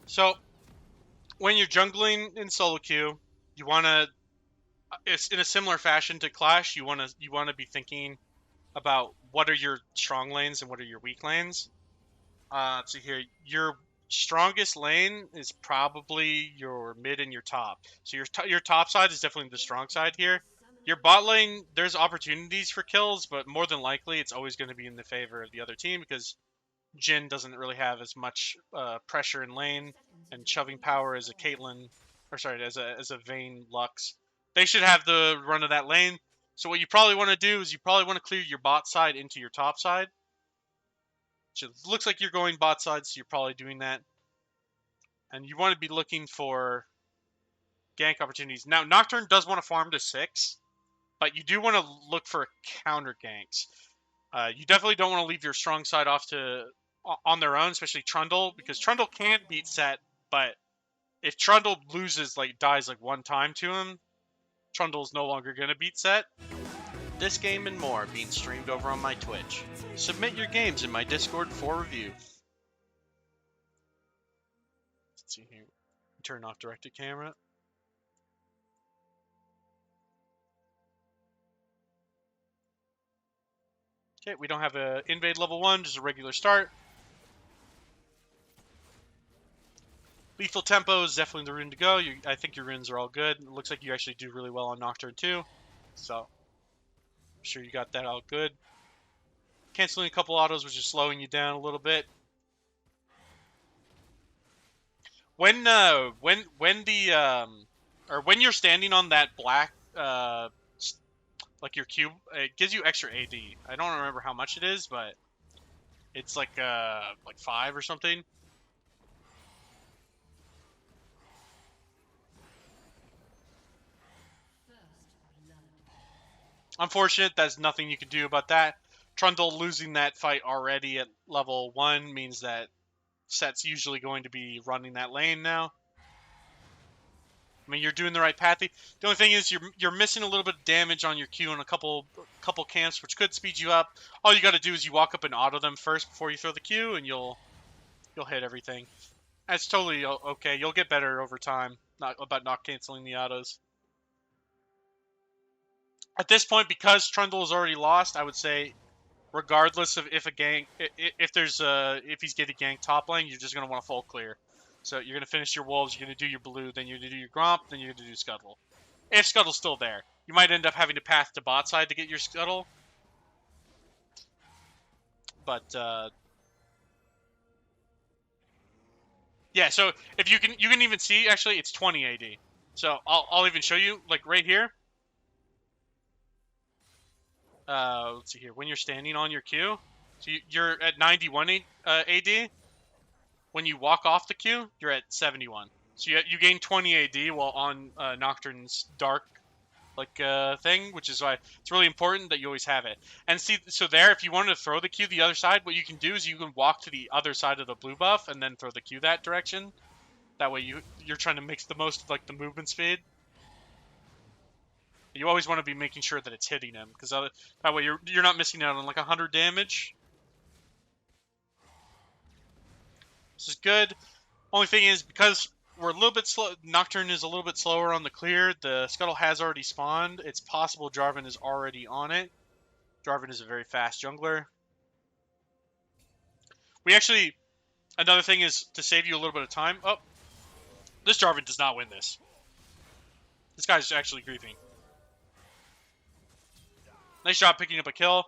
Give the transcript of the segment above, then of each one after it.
So when you're jungling in solo queue, you want to. It's in a similar fashion to Clash. You want to be thinking about what are your strong lanes and what are your weak lanes. So here, your strongest lane is probably your mid and your top. So your top side is definitely the strong side here. Your bot lane, there's opportunities for kills, but more than likely, it's always going to be in the favor of the other team because Jhin doesn't really have as much pressure in lane and shoving power as a Caitlyn, or sorry, as a Vayne Lux. They should have the run of that lane. So what you probably want to do is you probably want to clear your bot side into your top side. Which it looks like you're going bot side, so you're probably doing that. And you want to be looking for gank opportunities. Now, Nocturne does want to farm to 6, but you do want to look for counter ganks. You definitely don't want to leave your strong side off to on their own, especially Trundle, because Trundle can beat Set, but if Trundle dies like one time to him, Trundle's no longer going to beat Set. This game and more being streamed over on my Twitch. Submit your games in my Discord for review. Let's see here. Turn off directed camera. Okay, we don't have a invade level 1, just a regular start. Lethal tempo is definitely the rune to go. I think your runes are all good. It looks like you actually do really well on Nocturne too. So, I'm sure you got that all good. Canceling a couple autos, which is slowing you down a little bit. When you're standing on that black like your cube, it gives you extra AD. I don't remember how much it is, but it's like 5 or something. Unfortunate, there's nothing you can do about that. Trundle losing that fight already at level 1 means that Set's usually going to be running that lane now. I mean, you're doing the right path. The only thing is you're missing a little bit of damage on your Q in a couple camps, which could speed you up. All you got to do is you walk up and auto them first before you throw the Q, and you'll hit everything. That's totally okay. You'll get better over time. Not canceling the autos. At this point, because Trundle is already lost, I would say, regardless of if he's getting ganked top lane, you're just gonna want to full clear. So you're gonna finish your wolves, you're gonna do your blue, then you're gonna do your gromp, then you're gonna do scuttle. If scuttle's still there, you might end up having to path to bot side to get your scuttle. But yeah, so if you can even see actually it's 20 AD. So I'll even show you like right here. Let's see here. When you're standing on your Q, so you're at 91 AD. When you walk off the Q, you're at 71. So you gain 20 AD while on Nocturne's dark thing, which is why it's really important that you always have it. And see, so there, if you wanted to throw the Q the other side, what you can do is you can walk to the other side of the blue buff and then throw the Q that direction. That way you're trying to mix the most of like the movement speed. You always want to be making sure that it's hitting him, because that way you're not missing out on like 100 damage. This is good. Only thing is, because we're a little bit slow, Nocturne is a little bit slower on the clear. The Scuttle has already spawned. It's possible Jarvan is already on it. Jarvan is a very fast jungler. We actually, another thing is to save you a little bit of time. Oh, this Jarvan does not win this. This guy's actually griefing. Nice job picking up a kill.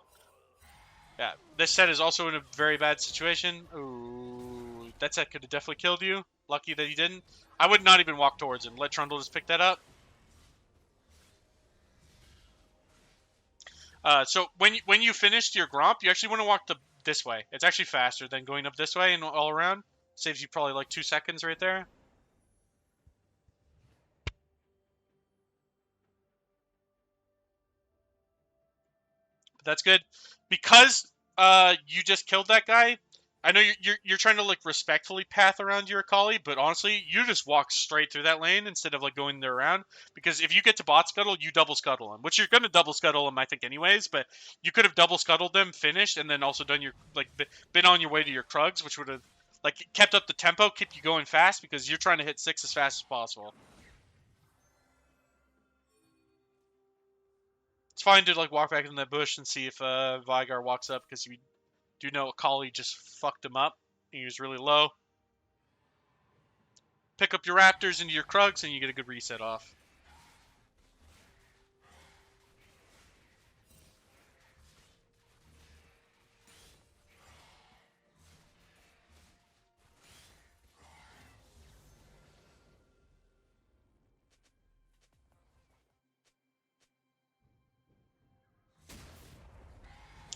Yeah, this set is also in a very bad situation. Ooh, that set could have definitely killed you. Lucky that he didn't. I would not even walk towards him. Let Trundle just pick that up. So when you finished your Gromp, you actually want to walk this way. It's actually faster than going up this way and all around. Saves you probably like 2 seconds right there. But that's good. Because you just killed that guy, I know you're trying to like respectfully path around your Akali, but honestly, you just walk straight through that lane instead of like going there around. Because if you get to bot scuttle, you double scuttle him, which you're gonna double scuttle him, I think, anyways. But you could have double scuttled them, finished, and then also done your been on your way to your Krugs, which would have like it kept up the tempo, kept you going fast because you're trying to hit 6 as fast as possible. It's fine to like walk back in that bush and see if Vygar walks up because you do know Akali just fucked him up. He was really low. Pick up your Raptors into your Krugs and you get a good reset off.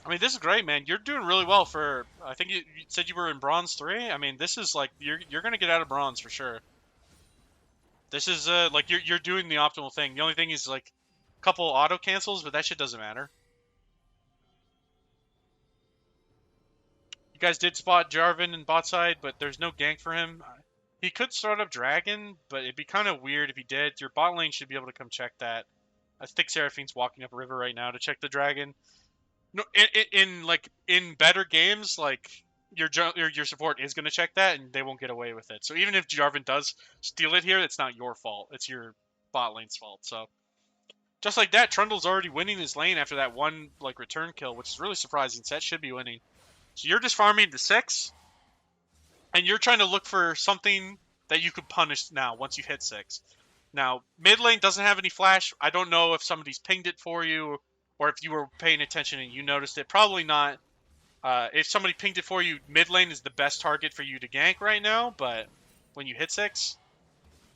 I mean, this is great, man. You're doing really well for. I think you said you were in Bronze 3. I mean, this is like you're gonna get out of Bronze for sure. This is like you're doing the optimal thing. The only thing is like a couple auto cancels, but that shit doesn't matter. You guys did spot Jarvan in bot side, but there's no gank for him. He could start up Dragon, but it'd be kind of weird if he did. Your bot lane should be able to come check that. I think Seraphine's walking up a river right now to check the Dragon. No, in better games, like your support is gonna check that, and they won't get away with it. So even if Jarvan does steal it here, it's not your fault. It's your bot lane's fault. So just like that, Trundle's already winning his lane after that one like return kill, which is really surprising. Set should be winning. So you're just farming the 6, and you're trying to look for something that you could punish now once you've hit 6. Now, mid lane doesn't have any flash. I don't know if somebody's pinged it for you, or if you were paying attention and you noticed it. Probably not. If somebody pinged it for you, mid lane is the best target for you to gank right now, but when you hit 6,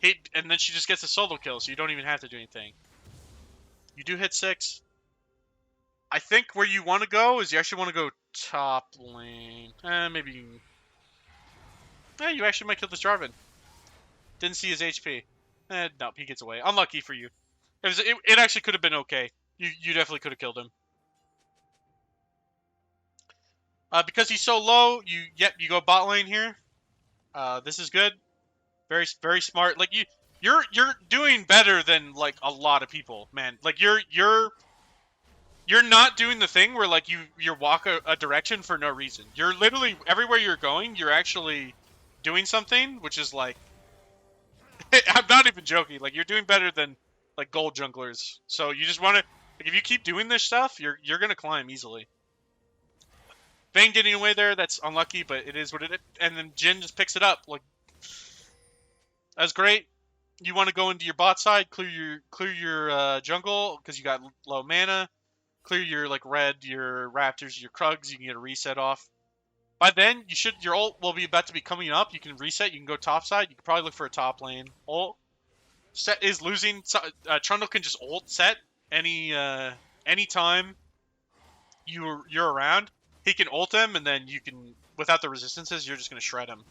and then she just gets a solo kill, so you don't even have to do anything. You do hit 6. I think where you want to go is you actually want to go top lane. Maybe. You actually might kill this Jarvan. Didn't see his HP. No, he gets away. Unlucky for you. It actually could have been okay. You definitely could have killed him. Because he's so low, you go bot lane here. This is good. Very smart. Like you're doing better than like a lot of people, man. Like you're not doing the thing where like you walk a direction for no reason. You're literally everywhere you're going, you're actually doing something, which is like I'm not even joking. Like you're doing better than like gold junglers. So you just want to like if you keep doing this stuff, you're gonna climb easily. Vayne getting away there, that's unlucky, but it is what it is. And then Jhin just picks it up. Like that's great. You want to go into your bot side, clear your jungle because you got low mana. Clear your like red, your Raptors, your Krugs. You can get a reset off. By then, your ult will be about to be coming up. You can reset. You can go top side. You can probably look for a top lane. Ult set is losing. Trundle can just ult set any time you're around. He can ult him, and then you can without the resistances, you're just gonna shred him.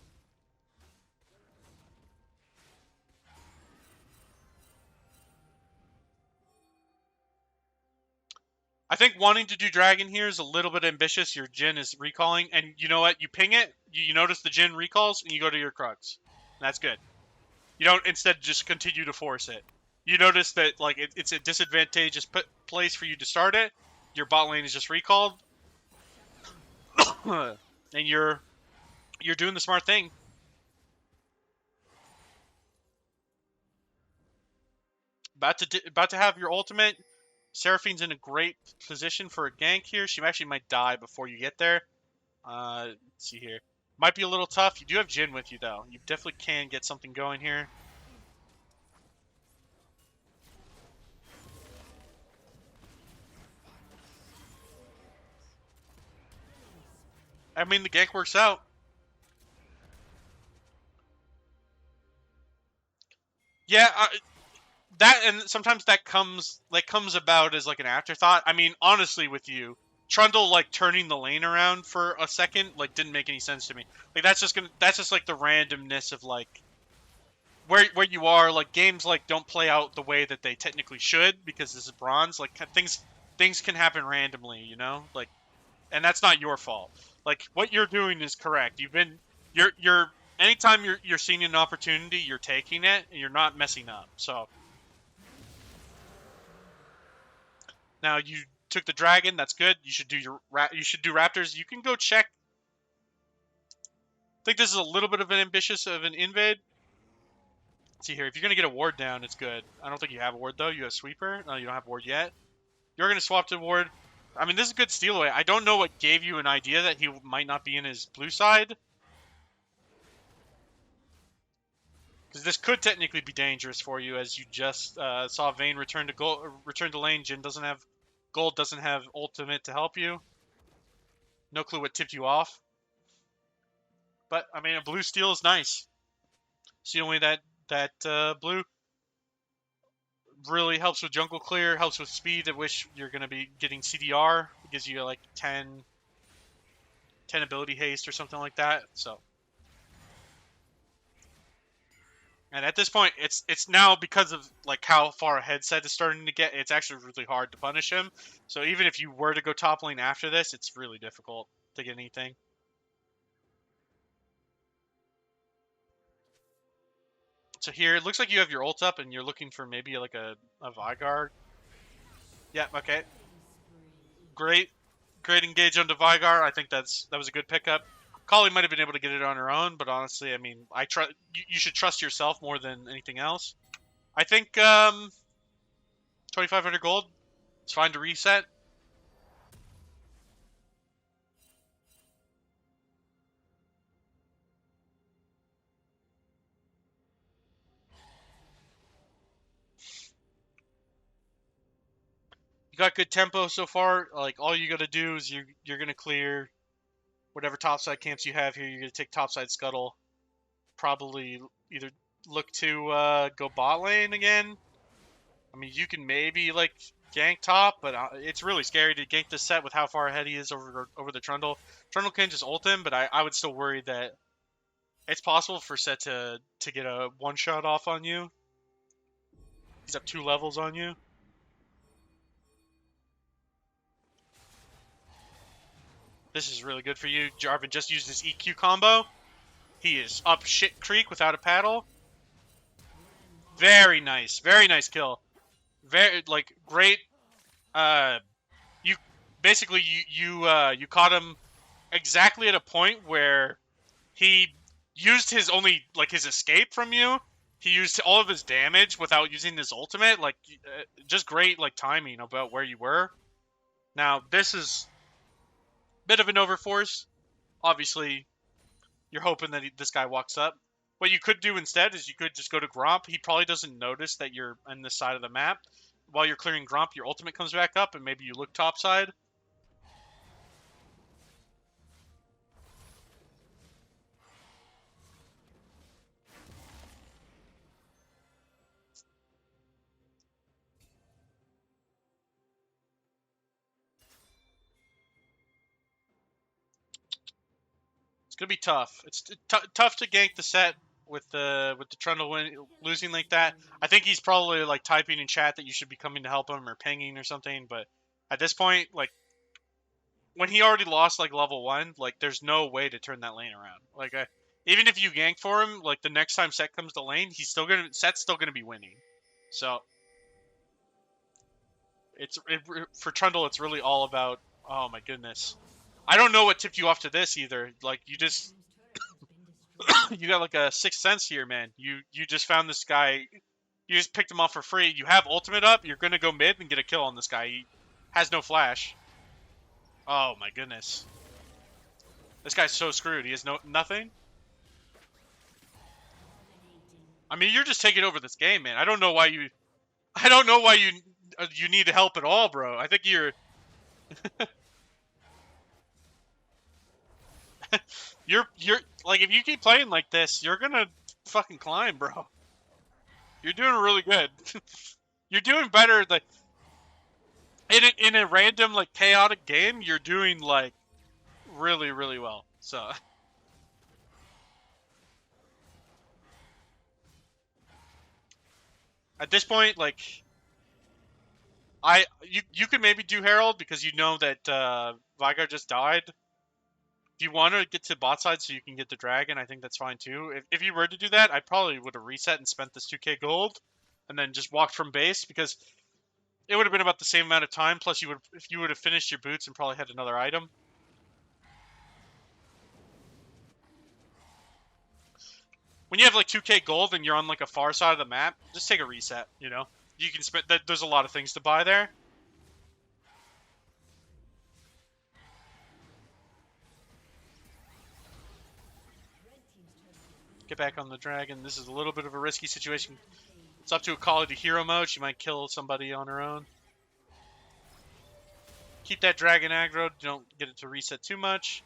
I think wanting to do Dragon here is a little bit ambitious. Your Jhin is recalling, and you know what? You ping it, you notice the Jhin recalls, and you go to your Krugs. That's good. You don't instead just continue to force it. You notice that like it's a disadvantageous place for you to start it. Your bot lane is just recalled, and you're doing the smart thing. About to have your ultimate. Seraphine's in a great position for a gank here. She actually might die before you get there. Let's see here. Might be a little tough. You do have Jhin with you, though. You definitely can get something going here. I mean, the gank works out. Yeah, that and sometimes that comes about as like an afterthought. I mean, honestly, with you, Trundle like turning the lane around for a second like didn't make any sense to me. Like that's just like the randomness of like where you are. Like games like don't play out the way that they technically should because this is bronze. Like things can happen randomly, you know. Like, and that's not your fault. Like what you're doing is correct. You're anytime you're seeing an opportunity, you're taking it and you're not messing up. So. Now you took the dragon. That's good. You should do Raptors. You can go check. think this is a little bit of an ambitious of an invade. Let's see here. If you're going to get a ward down, it's good. I don't think you have a ward, though. You have sweeper. No, you don't have a ward yet. You're going to swap to ward. I mean, this is a good steal away. I don't know what gave you an idea that he might not be in his blue side. Because this could technically be dangerous for you, as you just saw Vayne return to lane. Jhin doesn't have gold, doesn't have ultimate to help you. No clue what tipped you off. But I mean, a blue steal is nice. Stealing that blue really helps with jungle clear, helps with speed, at which you're going to be getting CDR. It gives you like 10 ability haste or something like that. So, and at this point, it's now, because of like how far ahead Set is starting to get, it's actually really hard to punish him. So even if you were to go top lane after this, it's really difficult to get anything. So here, it looks like you have your ult up and you're looking for maybe like a Veigar. Yeah, okay. Great engage onto Veigar. I think that was a good pickup. Kali might have been able to get it on her own, but honestly, I mean, you should trust yourself more than anything else. I think 2,500 gold. It's fine to reset. You got good tempo so far. Like, all you got to do is you're gonna clear whatever topside camps you have here. You're gonna take topside scuttle. Probably either look to go bot lane again. I mean, you can maybe like gank top, but it's really scary to gank this set with how far ahead he is over the Trundle. Trundle can just ult him, but I would still worry that it's possible for Set to get a one shot off on you. He's up 2 levels on you. This is really good for you. Jarvan just used his EQ combo. He is up shit creek without a paddle. Very nice kill. Very like great. You basically you caught him exactly at a point where he used his only like his escape from you. He used all of his damage without using his ultimate. Like just great like timing about where you were. Now this is a bit of an overforce. Obviously, you're hoping that this guy walks up. What you could do instead is you could just go to Gromp. He probably doesn't notice that you're on this side of the map. While you're clearing Gromp, your ultimate comes back up, and maybe you look topside. It's gonna be tough. It's tough to gank the set with the Trundle losing like that. I think he's probably like typing in chat that you should be coming to help him or pinging or something. But at this point, like when he already lost like level 1, like there's no way to turn that lane around. Like even if you gank for him, like the next time Set comes to lane, Set's still gonna be winning. So for Trundle, it's really all about. Oh my goodness. I don't know what tipped you off to this either. Like you just you got like a sixth sense here, man. You just found this guy. You just picked him off for free. You have ultimate up. You're gonna go mid and get a kill on this guy. He has no flash. Oh my goodness. This guy's so screwed. He has nothing. I mean, you're just taking over this game, man. I don't know why you you need help at all, bro. I think you're you're like, if you keep playing like this, you're gonna fucking climb, bro. You're doing really good. You're doing better. Like in a random like chaotic game, you're doing like really well. So at this point, like you could maybe do Herald because you know that Veigar just died. If you want to get to bot side so you can get the dragon, I think that's fine too. If you were to do that, I probably would have reset and spent this 2k gold, and then just walked from base, because it would have been about the same amount of time. Plus, if you would have finished your boots and probably had another item. when you have like 2k gold and you're on like a far side of the map, just take a reset, you know? You can spend that. There's a lot of things to buy there. Get back on the dragon. This is a little bit of a risky situation. It's up to Akali to hero mode. She might kill somebody on her own. Keep that dragon aggro. Don't get it to reset too much.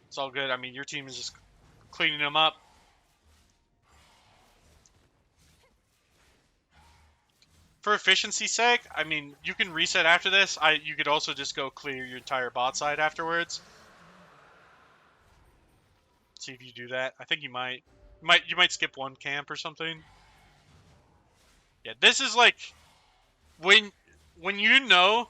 It's all good. I mean, your team is just cleaning them up. For efficiency's sake, I mean, you can reset after this. You could also just go clear your entire bot side afterwards. See if you do that. I think you might. You might skip one camp or something. Yeah, this is like when you know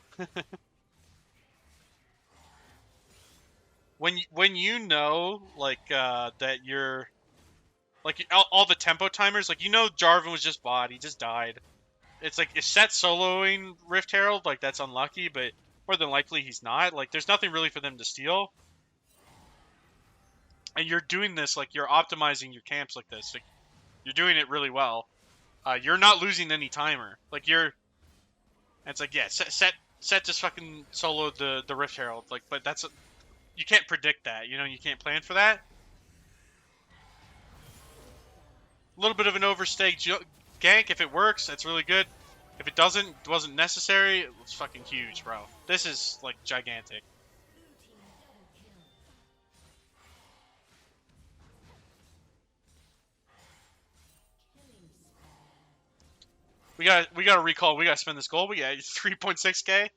when you know like that you're like all the tempo timers, like, you know, Jarvan was just bot, he just died. It's like, if Set soloing Rift Herald, like, that's unlucky, but more than likely he's not. Like, there's nothing really for them to steal. And you're doing this, like, you're optimizing your camps like this. Like, you're doing it really well. You're not losing any timer. Like, you're... And it's like, yeah, Set just fucking soloed the Rift Herald. Like, but that's... You can't predict that, you know? You can't plan for that. A little bit of an overstay gank. If it works, that's really good. If it doesn't, it wasn't necessary, it's fucking huge, bro. This is, like, gigantic. We gotta recall. We gotta spend this gold. We got 3.6k.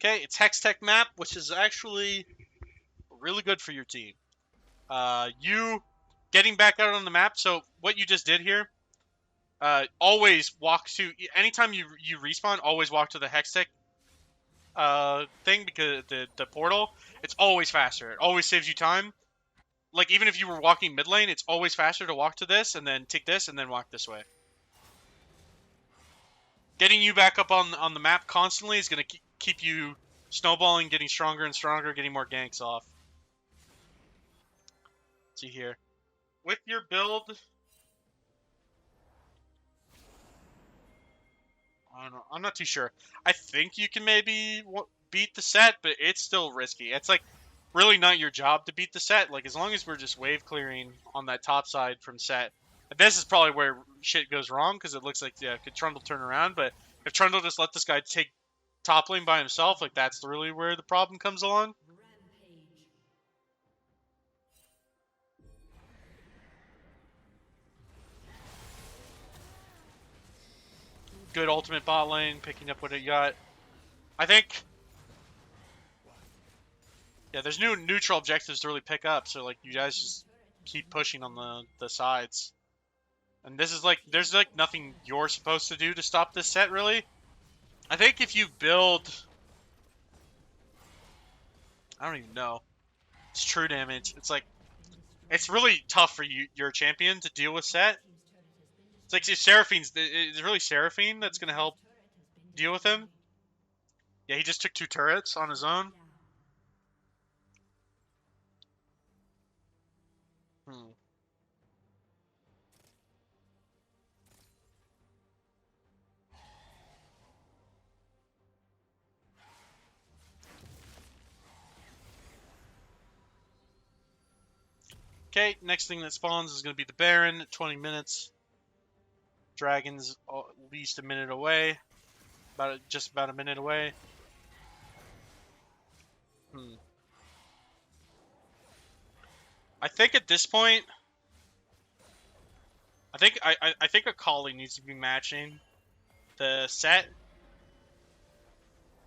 Okay, it's Hextech map, which is actually really good for your team. You getting back out on the map. So what you just did here, always walk to, anytime you respawn, always walk to the Hextech thing, because the portal, it's always faster. It always saves you time. Like, even if you were walking mid lane, it's always faster to walk to this and then take this and then walk this way. Getting you back up on the map constantly is going to keep you snowballing, getting stronger and stronger, getting more ganks off. Let's see here. With your build, I don't know. I'm not too sure. I think you can maybe beat the set, but it's still risky. It's like really not your job to beat the set. Like, as long as we're just wave clearing on that top side from set. This is probably where shit goes wrong, because it looks like, yeah, could Trundle turn around, but if Trundle just let this guy take top lane by himself, like, that's really where the problem comes along. Good ultimate bot lane, picking up what it got. I think, yeah, there's new neutral objectives to really pick up, so, like, you guys just keep pushing on the sides. And this is like, there's like nothing you're supposed to do to stop this set, really. I think if you build, I don't even know, it's true damage. It's like, it's really tough for your champion to deal with set. It's like Seraphine's, it's really Seraphine that's gonna help deal with him. Yeah, he just took 2 turrets on his own. Okay, next thing that spawns is going to be the Baron, 20 minutes. Dragon's at least a minute away. Just about a minute away. I think at this point, I think Akali needs to be matching the set.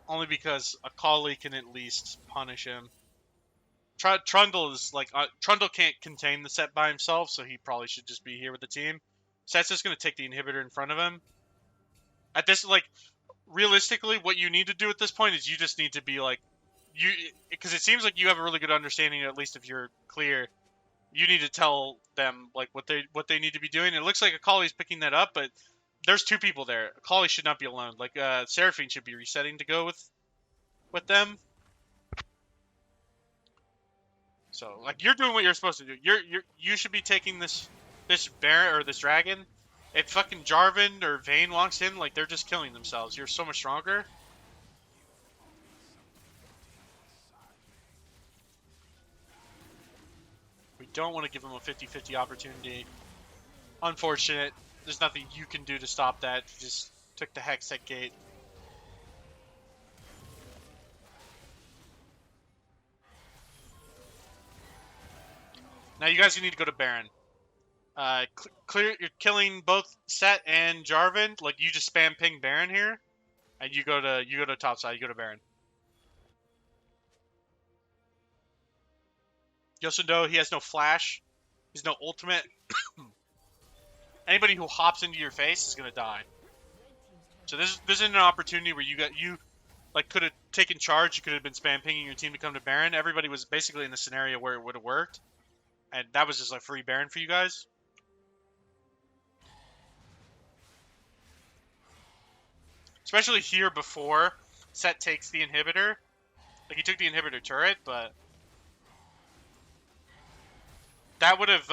Only because Akali can at least punish him. Trundle is like, Trundle can't contain the set by himself, so he probably should just be here with the team. Set's just going to take the inhibitor in front of him. At this, like, realistically, what you need to do at this point is you just need to be like, because it seems like you have a really good understanding, at least if you're clear. You need to tell them, like, what they need to be doing. It looks like Akali's picking that up, but there's two people there. Kali should not be alone. Like Seraphine should be resetting to go with them. So like you're doing what you're supposed to do. You should be taking this bear or this dragon. If fucking Jarvan or Vayne walks in, like they're just killing themselves. You're so much stronger. We don't want to give them a 50-50 opportunity. Unfortunate. There's nothing you can do to stop that. You just took the Hextech gate. Now you guys need to go to Baron. Clear. You're killing both Set and Jarvan. Like you just spam ping Baron here, and you go to top side. You go to Baron. Yasundo, he has no flash. He's no ultimate. Anybody who hops into your face is gonna die. So this isn't an opportunity where you like could have taken charge. You could have been spam pinging your team to come to Baron. Everybody was basically in the scenario where it would have worked, and that was just like free Baron for you guys. Especially here before Set takes the inhibitor. Like he took the inhibitor turret, but that would have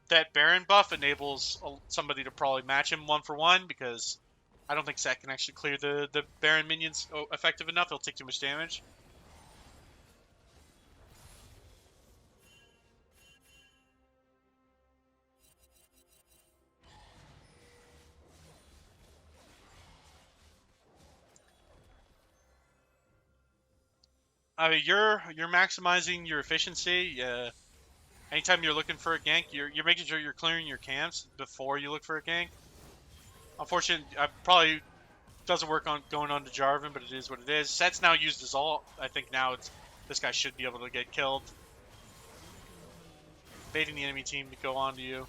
that Baron buff enables somebody to probably match him 1-for-1 because I don't think Set can actually clear the Baron minions effective enough. He'll take too much damage. I mean, you're maximizing your efficiency. Anytime you're looking for a gank, you're making sure you're clearing your camps before you look for a gank. Unfortunately, I probably doesn't work on going on to Jarvan, but it is what it is. Set's now used his ult. I think now this guy should be able to get killed. Baiting the enemy team to go on to you.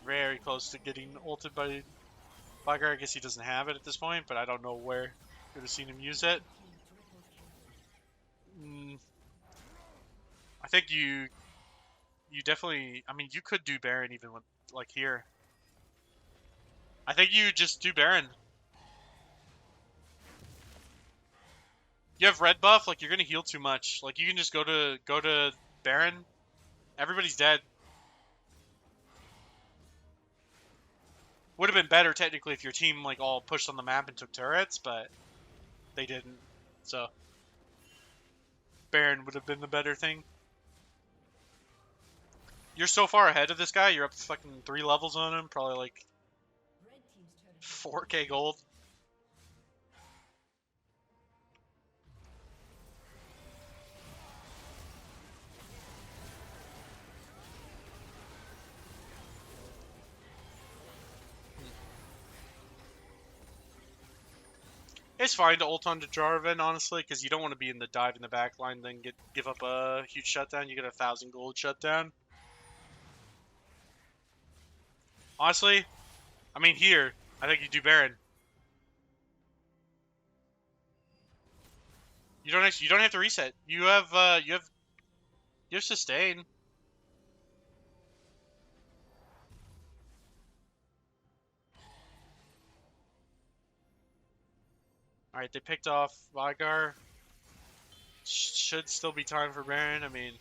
Very close to getting ulted by Vigar. I guess he doesn't have it at this point, but I don't know where you would have seen him use it. I think you definitely. I mean, you could do Baron even with like here. I think you just do Baron. You have red buff, like you're gonna heal too much. Like you can just go to Baron. Everybody's dead. Would have been better technically if your team like all pushed on the map and took turrets, but they didn't. So Baron would have been the better thing. You're so far ahead of this guy. You're up fucking 3 levels on him. Probably like 4K gold. It's fine to ult onto Jarvan, honestly, because you don't want to be in the dive in the back line, then give up a huge shutdown. You get 1,000 gold shutdown. Honestly, I mean here, I think you do Baron. You don't have to reset. You have sustain. All right, they picked off Vigar. Should still be time for Baron. I mean,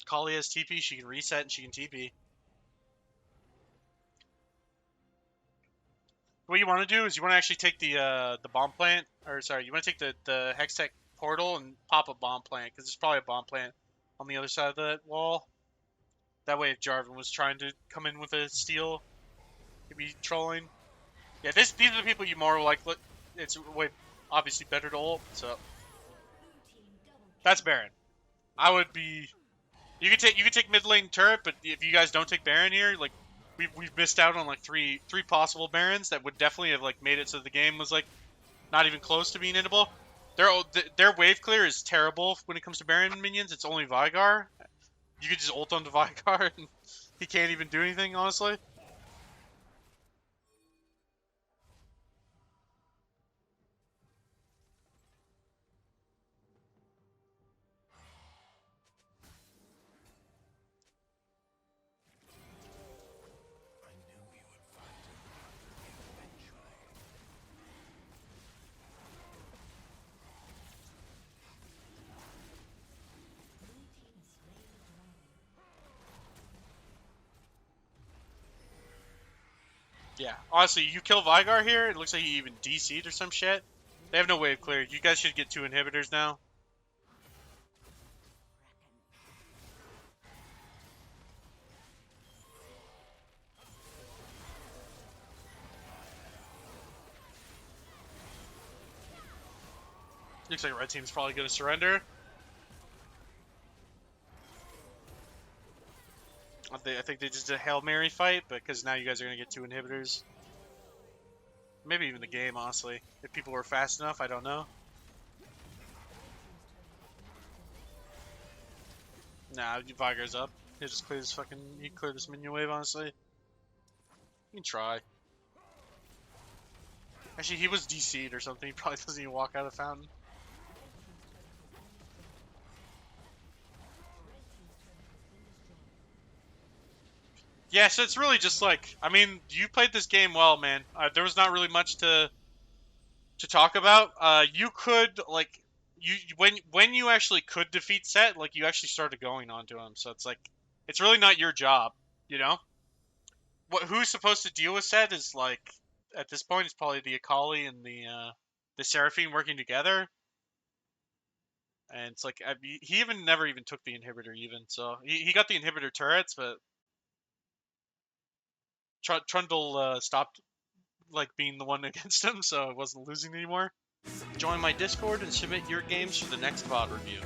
Kali has TP. She can reset and she can TP. What you want to do is you want to actually take the bomb plant, or sorry, you want to take the Hextech portal and pop a bomb plant because there's probably a bomb plant on the other side of the wall. That way, if Jarvan was trying to come in with a steal, he'd be trolling. Yeah, these are the people you more like. It's way obviously better to ult. So that's Baron. I would be. You could take mid lane turret, but if you guys don't take Baron here, like we've missed out on like three possible Barons that would definitely have like made it so the game was like not even close to being endable. Their wave clear is terrible when it comes to Baron minions. It's only Vigar. You could just ult onto Vigar and he can't even do anything, honestly. Yeah, honestly, you kill Vygar here, it looks like he even DC'd or some shit. They have no way of clear. You guys should get 2 inhibitors now. Looks like red team's probably going to surrender. I think they just did a Hail Mary fight, because now you guys are going to get 2 inhibitors. Maybe even the game, honestly. If people were fast enough, I don't know. Nah, Vygar's up. He just clear this fucking. He cleared this minion wave, honestly. You can try. Actually, he was DC'd or something. He probably doesn't even walk out of the fountain. Yeah, so it's really just like, I mean, you played this game well, man. There was not really much to talk about. You could like, when you actually could defeat Set, like you actually started going onto him. So it's like, it's really not your job, you know. Who's supposed to deal with Set is like, at this point, it's probably the Akali and the Seraphine working together. And it's like, he even never even took the inhibitor even. So he got the inhibitor turrets, but Trundle stopped like being the one against him, so I wasn't losing anymore. Join my Discord and submit your games for the next VOD review.